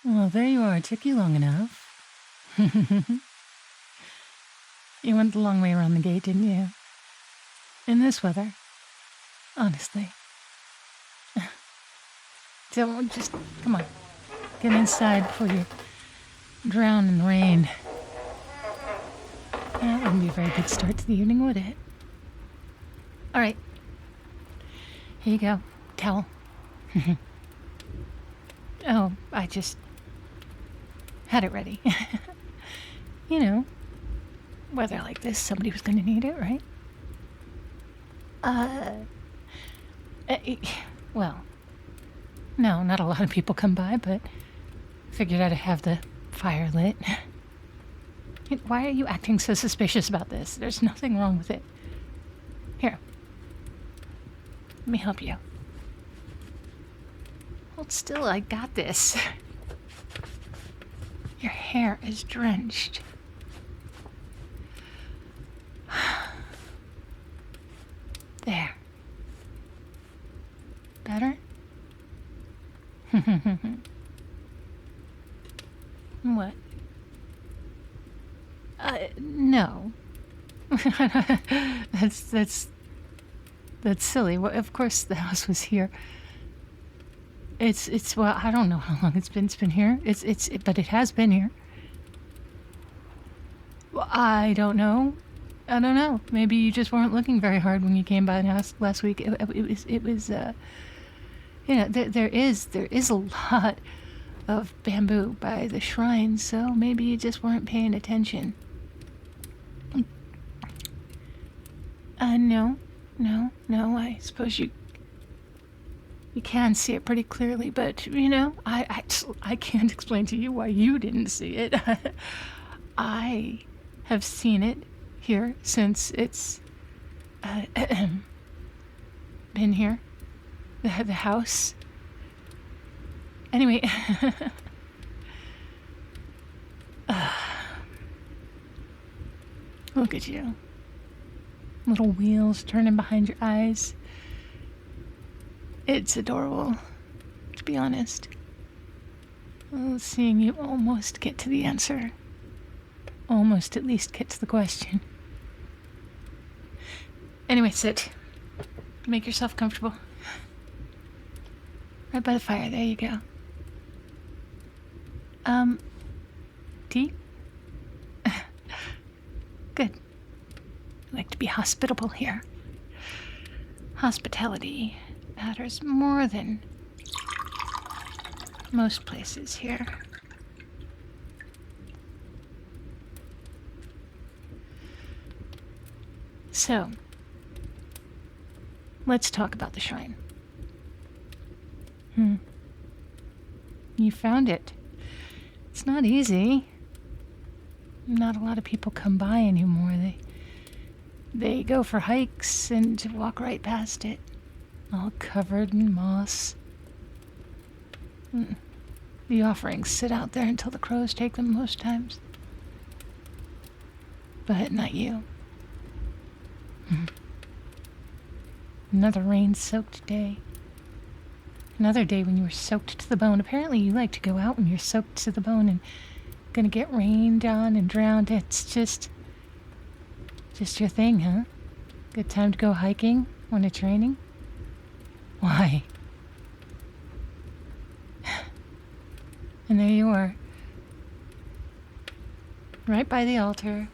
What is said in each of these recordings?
Well, there you are. It took you long enough. You went the long way around the gate, didn't you? In this weather. Honestly. Don't just... Come on. Get inside before you drown in the rain. That wouldn't be a very good start to the evening, would it? All right. Here you go. Towel. Oh, I just had it ready. You know, weather like this, somebody was going to need it, right? Well, no, not a lot of people come by, but figured I'd have the fire lit. Why are you acting so suspicious about this? There's nothing wrong with it. Here. Let me help you. Hold still, I got this. Your hair is drenched. There. Better? What? No. That's silly. Well, of course the house was here. It's well, I don't know how long it's been here. But it has been here. Well, I don't know. Maybe you just weren't looking very hard when you came by last week. It was there is a lot of bamboo by the shrine, so maybe you just weren't paying attention. No, I suppose you can see it pretty clearly, but, I can't explain to you why you didn't see it. I have seen it here since it's been here. The house. Anyway, look at you. Little wheels turning behind your eyes. It's adorable, to be honest. Well, seeing you almost get to the answer. Almost at least get to the question. Anyway, sit. Make yourself comfortable. Right by the fire, there you go. Tea? Good. I like to be hospitable here. Hospitality matters more than most places here. So, let's talk about the shrine. You found it. It's not easy. Not a lot of people come by anymore. They go for hikes and walk right past it, all covered in moss. The offerings sit out there until the crows take them most times. But not you. Another rain-soaked day. Another day when you were soaked to the bone. Apparently you like to go out when you're soaked to the bone and gonna get rained on and drowned. It's just your thing, huh? Good time to go hiking when it's raining? Why? And there you are. Right by the altar.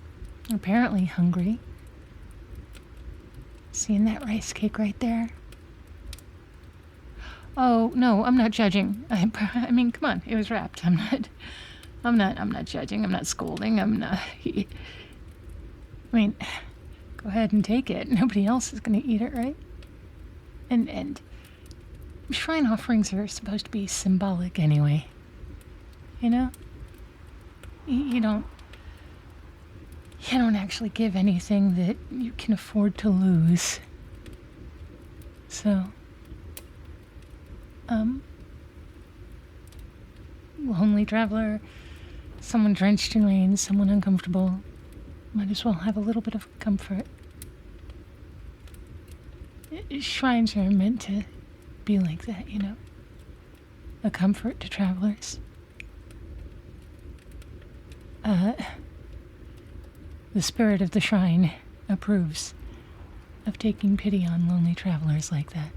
Apparently hungry. Seeing that rice cake right there? Oh, no, I'm not judging. I mean, come on, it was wrapped. I'm not judging. I'm not scolding. I mean, go ahead and take it. Nobody else is going to eat it, right? And shrine offerings are supposed to be symbolic anyway. You know? You don't actually give anything that you can afford to lose. So, lonely traveler, someone drenched in rain, someone uncomfortable, might as well have a little bit of comfort. Shrines are meant to be like that, you know? a comfort to travelers. The spirit of the shrine approves of taking pity on lonely travelers like that.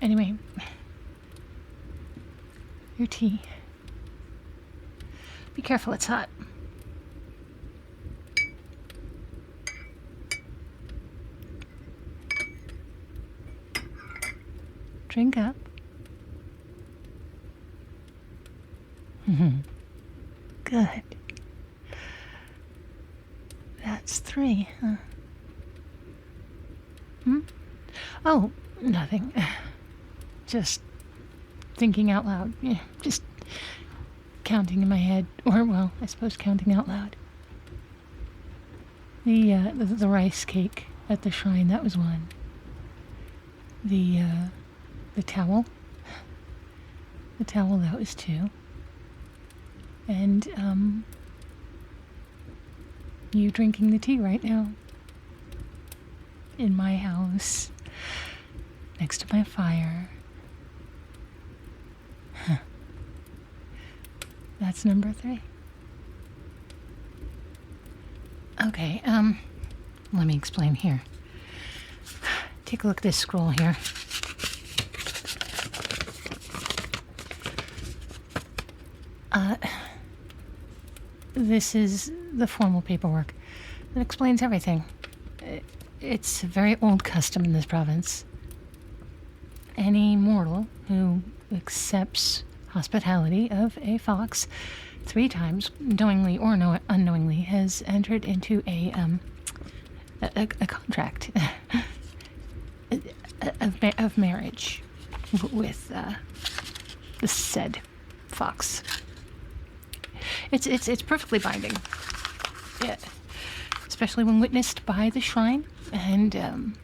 Anyway, your tea. Be careful, it's hot. Drink up. Good. That's 3, huh? Oh, nothing. Just thinking out loud. Yeah, just counting in my head. Or, well, I suppose counting out loud. The rice cake at the shrine, that was 1. The towel. The towel, that was 2. And, you drinking the tea right now. In my house. Next to my fire. That's number 3. Okay, let me explain here. Take a look at this scroll here. This is the formal paperwork that explains everything. It's a very old custom in this province. Any mortal who accepts hospitality of a fox 3 times, knowingly or unknowingly, has entered into a contract of marriage with the said fox. It's perfectly binding. Yeah. Especially when witnessed by the shrine, and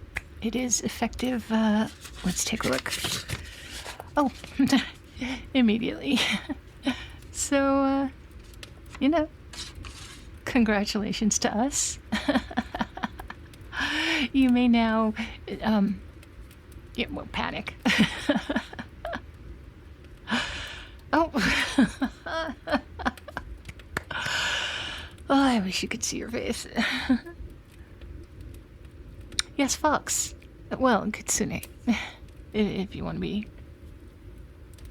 it is effective. Let's take a look. Oh, immediately. So, congratulations to us. You may now, panic. Oh. Oh, I wish you could see your face. Yes, fox. Well, Kitsune. If you want to be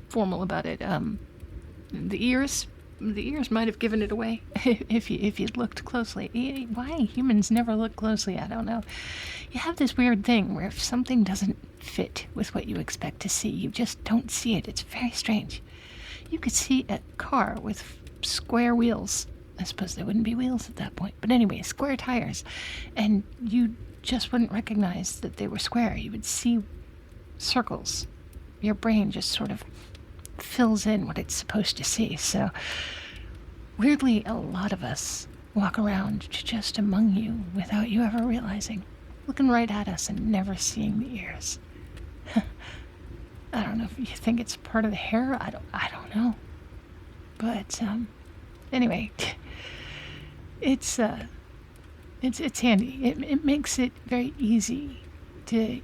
formal about it. The ears might have given it away if you'd looked closely. Why humans never look closely, I don't know. You have this weird thing where if something doesn't fit with what you expect to see, you just don't see it. It's very strange. You could see a car with square wheels. I suppose there wouldn't be wheels at that point. But anyway, square tires. And you just wouldn't recognize that they were square. You would see circles. Your brain just sort of fills in what it's supposed to see. So, weirdly, a lot of us walk around just among you without you ever realizing. Looking right at us and never seeing the ears. I don't know if you think it's part of the hair. I don't know. But, anyway, it's handy. It makes it very easy to,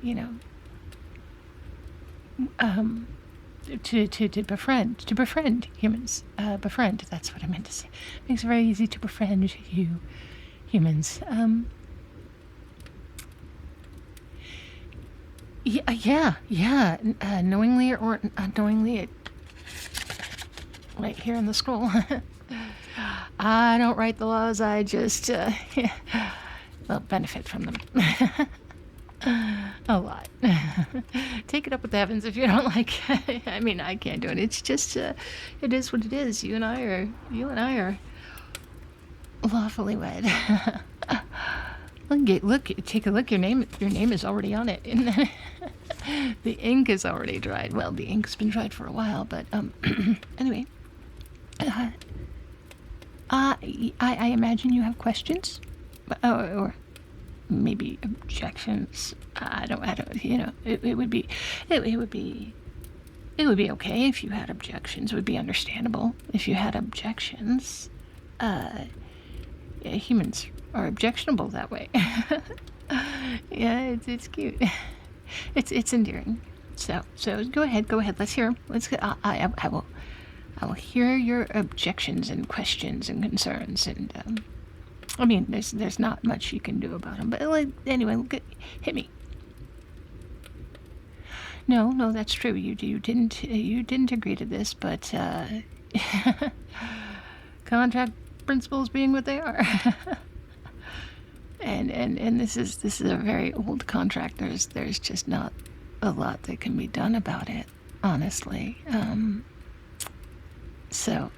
to befriend humans. Befriend, that's what I meant to say. It makes it very easy to befriend you humans. Yeah. Knowingly or unknowingly, right here in the scroll. I don't write the laws, I just, benefit from them. A lot. Take it up with the heavens if you don't like it. I mean, I can't do it. It's just, it is what it is. You and I are lawfully wed. Look, take a look. Your name is already on it. The ink is already dried. Well, the ink's been dried for a while, but, anyway. I imagine you have questions, or maybe objections. I don't. It would be okay if you had objections. It would be understandable if you had objections. Humans are objectionable that way. Yeah, it's cute. It's endearing. So go ahead. Let's hear 'em. I will hear your objections and questions and concerns, and I mean, there's not much you can do about them. But anyway, hit me. No, that's true. You didn't agree to this, but contract principles being what they are. and this is a very old contract. There's just not a lot that can be done about it, honestly. So,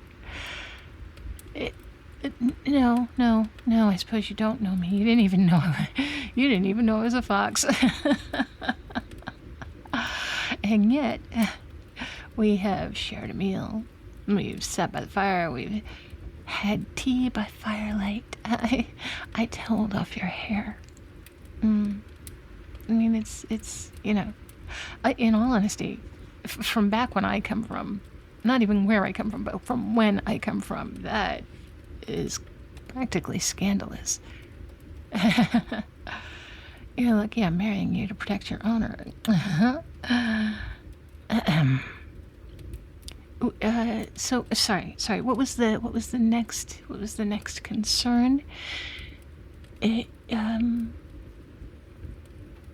no. I suppose you don't know me. You didn't even know. You didn't even know I was a fox. And yet, we have shared a meal. We've sat by the fire. We've had tea by firelight. I toweled off your hair. I mean, it's in all honesty, from back when I come from, not even where I come from, but from when I come from, that is practically scandalous. You're lucky I'm marrying you to protect your honor. So sorry. What was the next concern?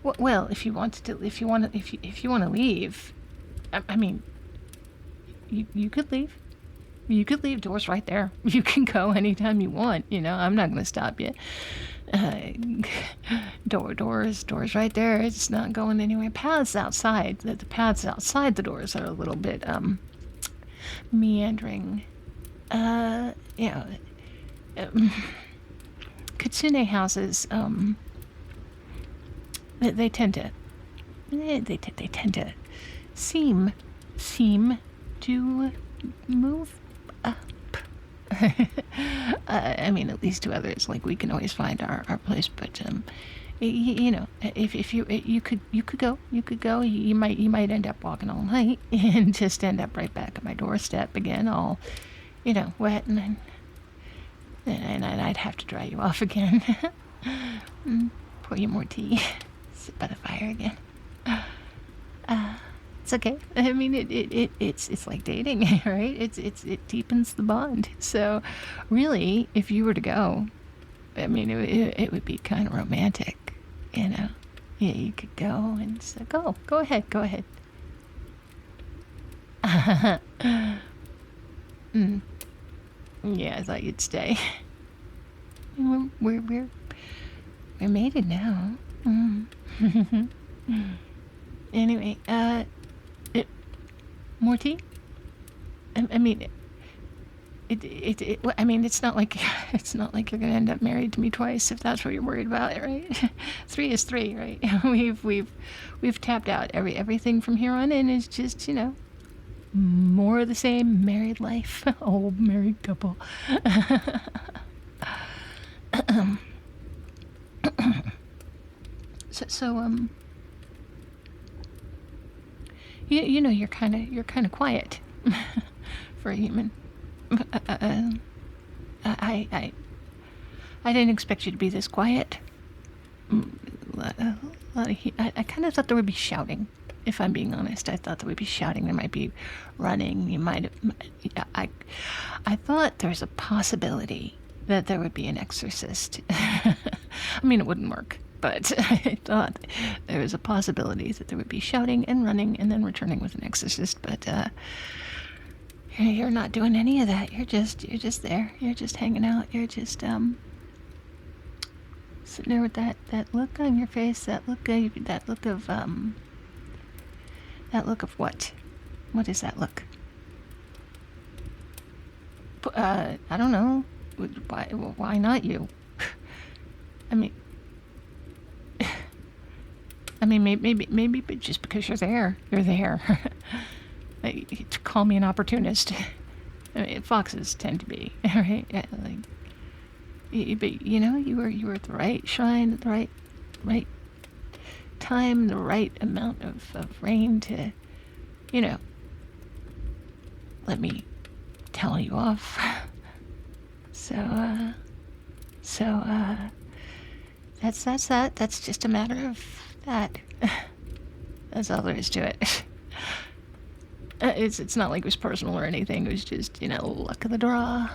Well, if you want to leave, I mean, you could leave. You could leave. Doors right there. You can go anytime you want. I'm not going to stop you. Doors right there. It's not going anywhere. Paths outside. The paths outside the doors are a little bit meandering. Kitsune houses. They tend to seem to move up. I mean, at least to others. Like, we can always find our place, but if you could go, you might end up walking all night and just end up right back at my doorstep again, all wet, and I'd have to dry you off again. Pour you more tea, sit by the fire again. It's okay. I mean, it's like dating, right? It deepens the bond. So, really, if you were to go, I mean, it would be kind of romantic, Yeah, you could go and say, go ahead. Yeah, I thought you'd stay. We're mated now. Anyway, more tea? I mean, I mean, it's not like you're gonna end up married to me twice, if that's what you're worried about, right? 3 is 3, right? We've tapped out everything from here on in is just more of the same married life, old married couple. So you're kind of quiet for a human. I didn't expect you to be this quiet. I kind of thought there would be shouting. If I'm being honest, I thought there would be shouting. There might be running. You might have. I thought there's a possibility that there would be an exorcist. I mean, it wouldn't work, but I thought there was a possibility that there would be shouting and running and then returning with an exorcist. But you're not doing any of that. You're just there. You're just hanging out. You're just sitting there with that look on your face. That look of what? What is that look? I don't know. Why not you? I mean, maybe, but just because you're there. To call me an opportunist. I mean, foxes tend to be, right? But you were at the right shrine at the right time, the right amount of rain to, let me tell you off. So that's that. That's just a matter of that. That's all there is to it. It's not like it was personal or anything. It was just, luck of the draw.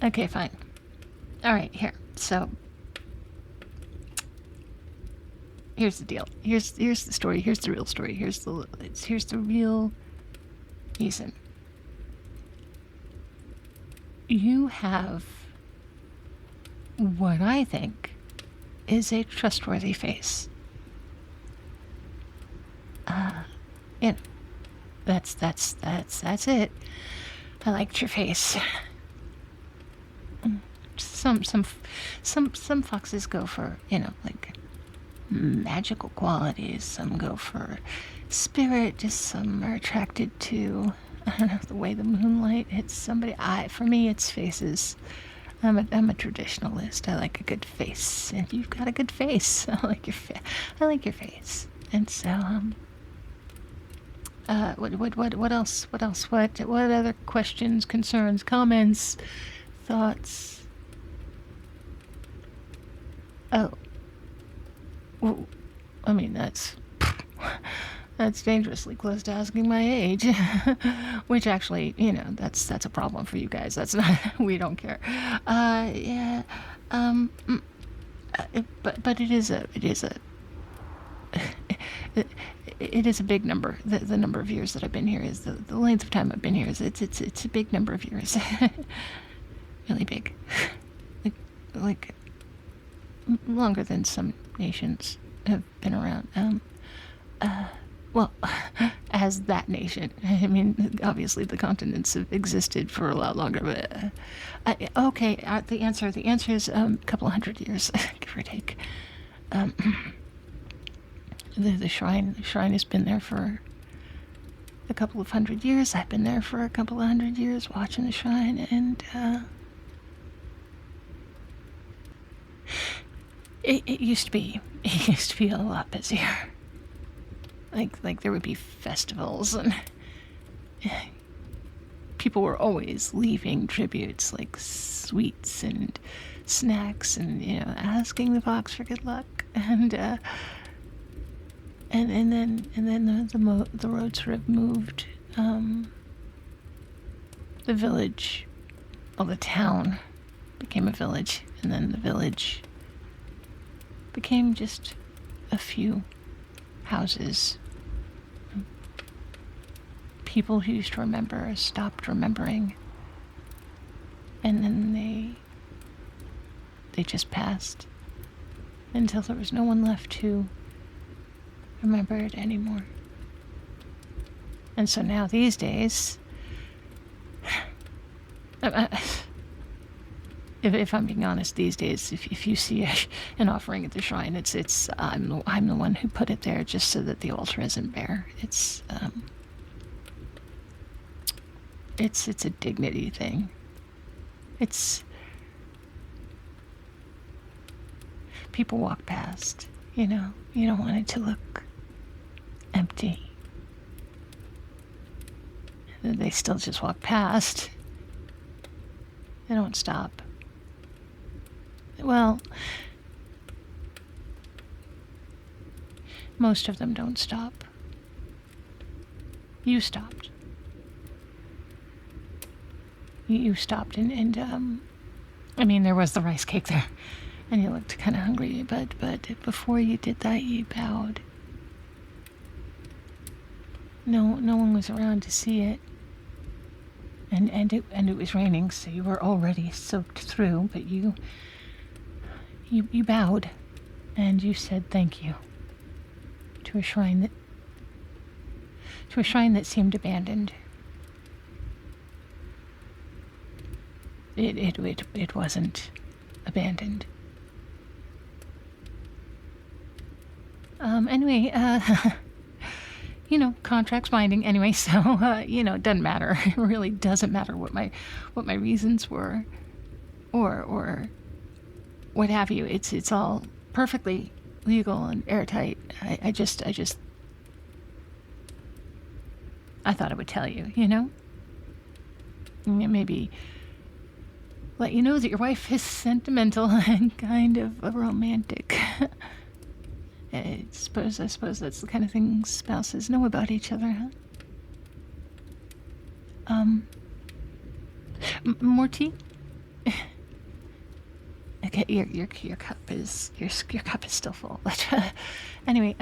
Okay, fine. All right, here. So here's the deal. Here's the story. Here's the real story. Here's the real reason. You have what I think is a trustworthy face. That's it. I liked your face. Some foxes go for, like magical qualities. Some go for spirit. Just some are attracted to, I don't know, the way the moonlight hits somebody. For me, it's faces. I'm a traditionalist. I like a good face, and you've got a good face. I like your face. And so, what else? What other questions, concerns, comments, thoughts? Oh, well, I mean, that's dangerously close to asking my age, which actually, that's a problem for you guys. That's not, we don't care. Yeah, but it is a it is a big number. The number of years that I've been here is the length of time I've been here is it's a big number of years. Really big. Like longer than some nations have been around. Well, as that nation. I mean, obviously the continents have existed for a lot longer, but okay, the answer is a couple of 100 years, give or take. The shrine has been there for a couple of 100 years. I've been there for a couple of 100 years watching the shrine, and it used to be a lot busier. Like there would be festivals, and people were always leaving tributes, like sweets and snacks, and asking the fox for good luck, and then the road sort of moved. The village, the town became a village, and then the village became just a few houses. People who used to remember stopped remembering, and then they just passed until there was no one left who remembered anymore. And so now these days, if I'm being honest, these days, if you see an offering at the shrine, it's I'm the one who put it there just so that the altar isn't bare. It's a dignity thing. It's people walk past, you don't want it to look empty. They still just walk past. They don't stop. Well, most of them don't stop. You stopped. You stopped, and I mean, there was the rice cake there, and you looked kind of hungry, but before you did that, you bowed. No one was around to see it, and it was raining, so you were already soaked through, but you bowed, and you said thank you to a shrine that seemed abandoned. It wasn't abandoned. Anyway, contracts binding anyway, so it doesn't matter. It really doesn't matter what my reasons were, or what have you. It's all perfectly legal and airtight. I thought I would tell you, maybe let you know that your wife is sentimental and kind of a romantic. I suppose that's the kind of thing spouses know about each other, huh? More tea? Okay, your cup is your cup is still full. Anyway,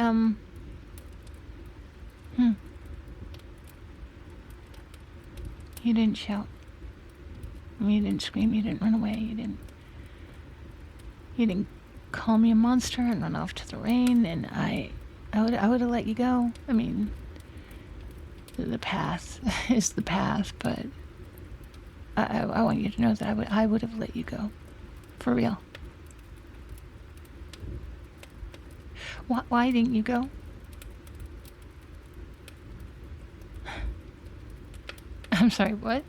you didn't shout. You didn't scream. You didn't run away. You didn't call me a monster and run off to the rain. And I would have let you go. I mean, the path is the path, but I want you to know that I would have let you go, for real. Why didn't you go? I'm sorry, what?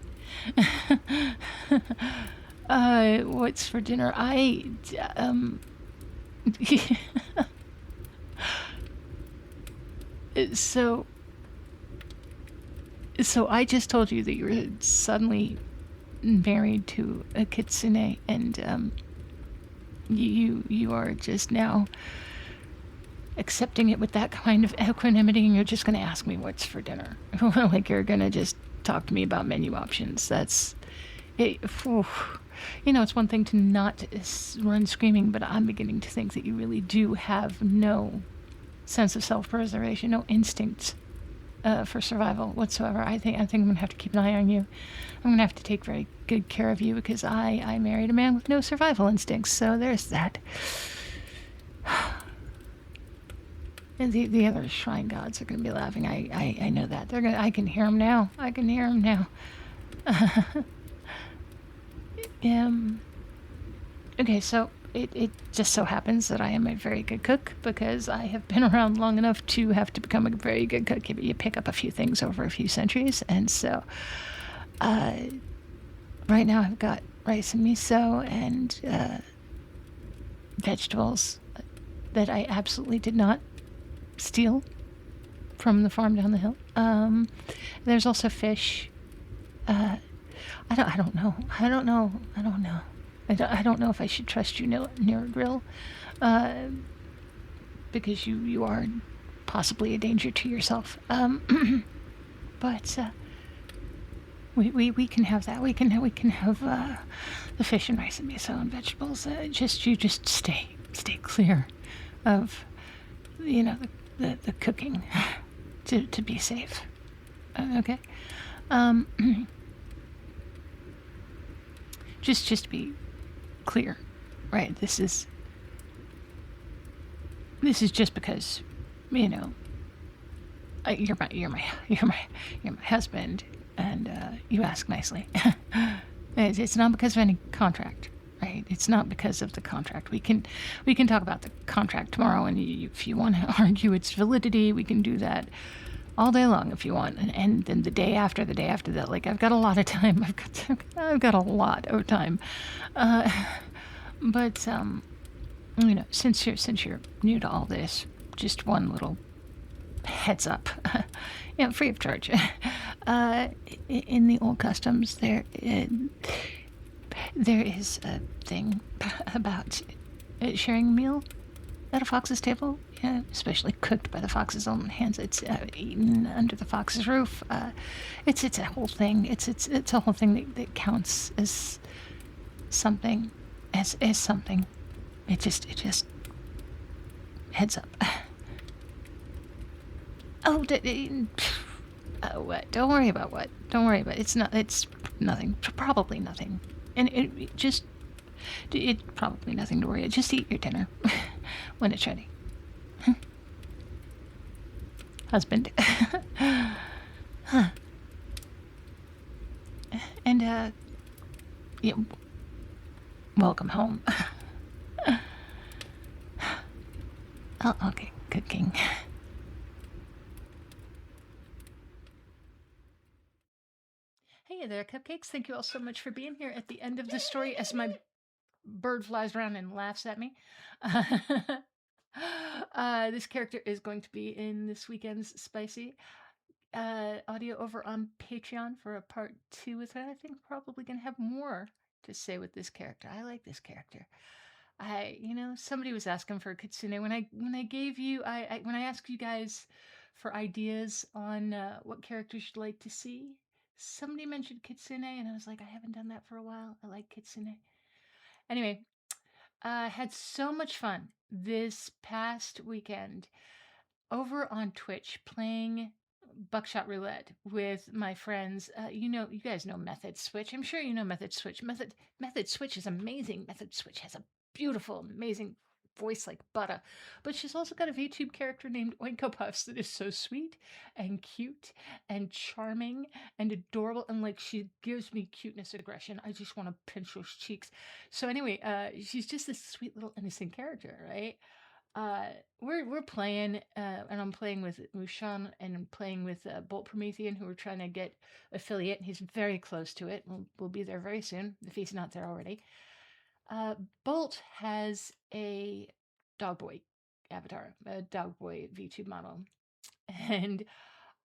What's for dinner? So I just told you that you were suddenly married to a Kitsune, and you are just now accepting it with that kind of equanimity, and you're just going to ask me what's for dinner. Like you're going to just talk to me about menu options. That's it. It's one thing to not run screaming, but I'm beginning to think that you really do have no sense of self-preservation, no instinct for survival whatsoever. I think I'm going to have to keep an eye on you. I'm going to have to take very good care of you because I married a man with no survival instincts. So there's that. And the other shrine gods are going to be laughing. I know that. I can hear them now. Okay, so it just so happens that I am a very good cook because I have been around long enough to have to become a very good cook. You pick up a few things over a few centuries. And so right now I've got rice and miso and vegetables that I absolutely did not steal from the farm down the hill. There's also fish. I don't know. I don't know if I should trust you near a grill, because you are possibly a danger to yourself. But we can have that. We can have the fish and rice and miso and vegetables. You just stay clear of the cooking to be safe. Okay. Just to be clear, right? This is just because you're my husband, and you ask nicely. It's not because of any contract, right? It's not because of the contract. We can talk about the contract tomorrow, and if you want to argue its validity, we can do that all day long if you want, and then the day after that. Like, I've got a lot of time. I've got a lot of time. But since you're new to all this, just one little heads up, free of charge. In the old customs, there is a thing about sharing a meal at a fox's table, especially cooked by the fox's own hands. It's eaten under the fox's roof. It's a whole thing. It's a whole thing that counts as something, as something. It just heads up. What? Don't worry about what. Don't worry about it. It's nothing. Probably nothing. And it's probably nothing to worry about. Just eat your dinner when it's ready. Husband. Huh. And, welcome home. Oh, okay, cooking. Hey there, cupcakes. Thank you all so much for being here at the end of the story as my bird flies around and laughs at me. This character is going to be in this weekend's Spicy audio over on Patreon for a part 2 with her. I think probably going to have more to say with this character. I like this character. Somebody was asking for a Kitsune when I gave you when I asked you guys for ideas on what characters you'd like to see. Somebody mentioned Kitsune, and I was like, I haven't done that for a while. I like Kitsune. Anyway, I had so much fun this past weekend over on Twitch playing Buckshot Roulette with my friends. You guys know Method Switch. I'm sure you know Method Switch. Method Switch is amazing. Method Switch has a beautiful, amazing voice like butter. But she's also got a VTube character named Oinko Puffs that is so sweet and cute and charming and adorable. And like she gives me cuteness aggression. I just want to pinch those cheeks. So anyway, she's just this sweet little innocent character, right? Uh, we're playing, and I'm playing with Mushan and I'm playing with Bolt Promethean, who we're trying to get affiliate. He's very close to it. We'll be there very soon if he's not there already. Bolt has a dog boy avatar, a dog boy VTube model, and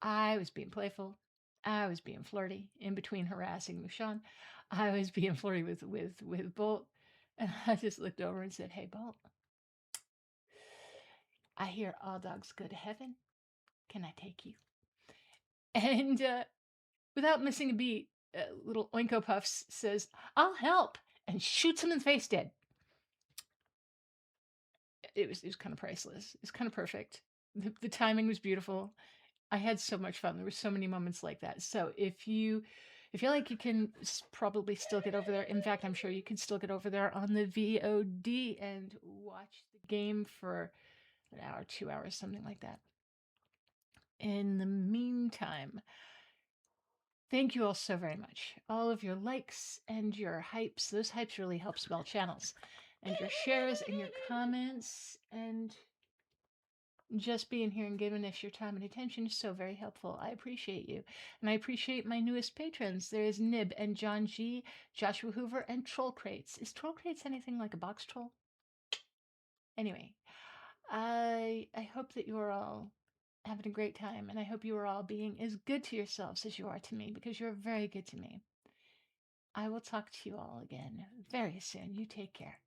I was being playful. I was being flirty in between harassing Mushan. I was being flirty with Bolt, and I just looked over and said, "Hey, Bolt. I hear all dogs go to heaven. Can I take you?" And without missing a beat, little Oinko Puffs says, "I'll help," and shoots him in the face dead. It was kind of priceless. It's kind of perfect. The timing was beautiful. I had so much fun. There were so many moments like that. So if you feel like you can probably still get over there, in fact, I'm sure you can still get over there on the VOD and watch the game for an hour, 2 hours, something like that. In the meantime, thank you all so very much. All of your likes and your hypes, those hypes really help small channels. And your shares and your comments and just being here and giving us your time and attention is so very helpful. I appreciate you. And I appreciate my newest patrons. There is Nib and John G, Joshua Hoover, and Troll Crates. Is Troll Crates anything like a box troll? Anyway, I hope that you are all having a great time, and I hope you are all being as good to yourselves as you are to me, because you're very good to me. I will talk to you all again very soon. You take care.